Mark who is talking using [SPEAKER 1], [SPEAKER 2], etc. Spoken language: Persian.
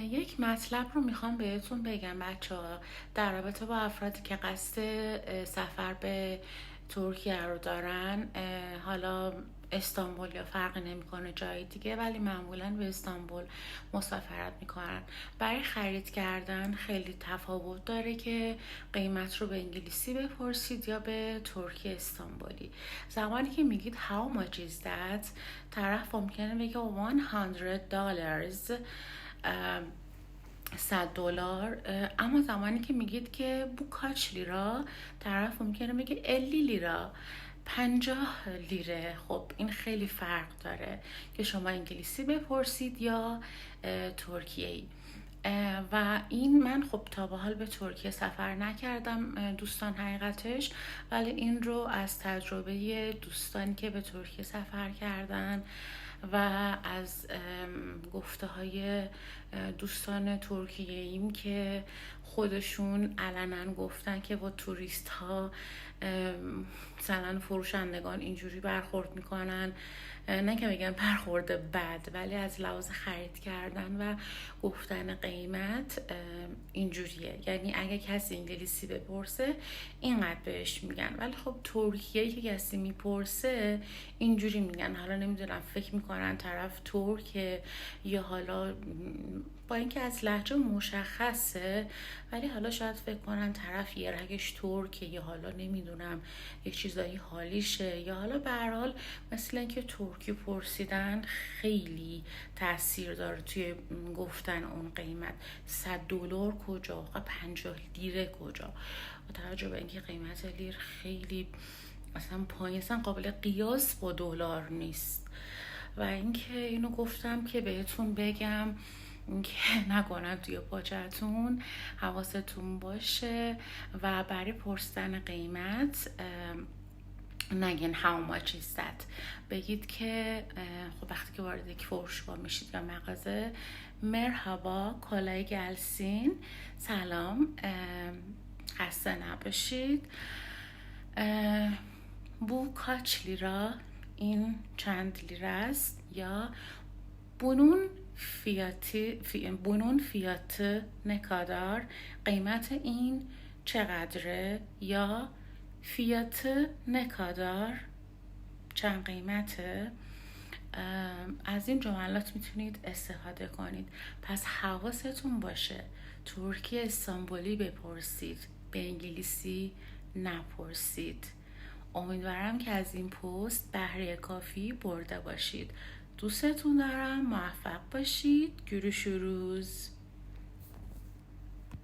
[SPEAKER 1] یک مطلب رو میخوام بهتون بگم بچه‌ها، در رابطه با افرادی که قصد سفر به ترکیه رو دارن. حالا استانبول یا فرقی نمیکنه جای دیگه، ولی معمولا به استانبول مسافرت میکنن. برای خرید کردن خیلی تفاوت داره که قیمت رو به انگلیسی بپرسید یا به ترکی استانبولی. زمانی که میگید how much is that، طرف ممکنه بگه $100، $100. اما زمانی که میگید که bu kaç lira، طرف ممکنه بگه 50 لیرا، 50 لیره. خب این خیلی فرق داره که شما انگلیسی بپرسید یا ترکیه‌ای. و این من خب تا به حال به ترکیه سفر نکردم دوستان حقیقتش، ولی این رو از تجربه دوستانی که به ترکیه سفر کردن و از گفته های دوستان ترکیه ایم که خودشون علنا گفتن که با توریست ها مثلا فروشندگان اینجوری برخورد میکنن، نه که بگم برخورد بد، ولی از لحاظ خرید کردن و گفتن قیمت اینجوریه. یعنی اگه کسی انگلیسی بپرسه اینقدر بهش میگن، ولی خب ترکیه که کسی میپرسه اینجوری میگن. حالا نمیدونم، فکر میکنن طرف ترکه یا حالا با اینکه از لهجه مشخصه، ولی حالا شاید فکر کنن طرف یه رگش ترکه یا حالا نمیدونم یک چیزایی حالیشه، یا حالا به هر حال مثل اینکه ترکی پرسیدن خیلی تاثیر داره توی گفتن اون قیمت. $100 کجا؟ 50 لیره کجا؟ با توجه به اینکه قیمت لیر خیلی اصلا پایین، اصلا قابل قیاس با دلار نیست. و اینکه اینو گفتم که بهتون بگم که نکنم توی پاچتون، حواستون باشه و برای پرسیدن قیمت نگین how much is that، بگید که خب وقتی که وارد یک فروشگاه میشید یا مغازه، مرحبا کالای گلسین، سلام، خسته نباشید، بو کاچ لیرا، این چند لیره است، یا بونون فیات نکادار، قیمت این چقدره، یا فیات نکادار چند قیمته. از این جملات میتونید استفاده کنید. پس حواستون باشه ترکی استانبولی بپرسید، به انگلیسی نپرسید. امیدوارم که از این پست بهره کافی برده باشید. دوستتون دارم، موفق باشید. görüşürüz.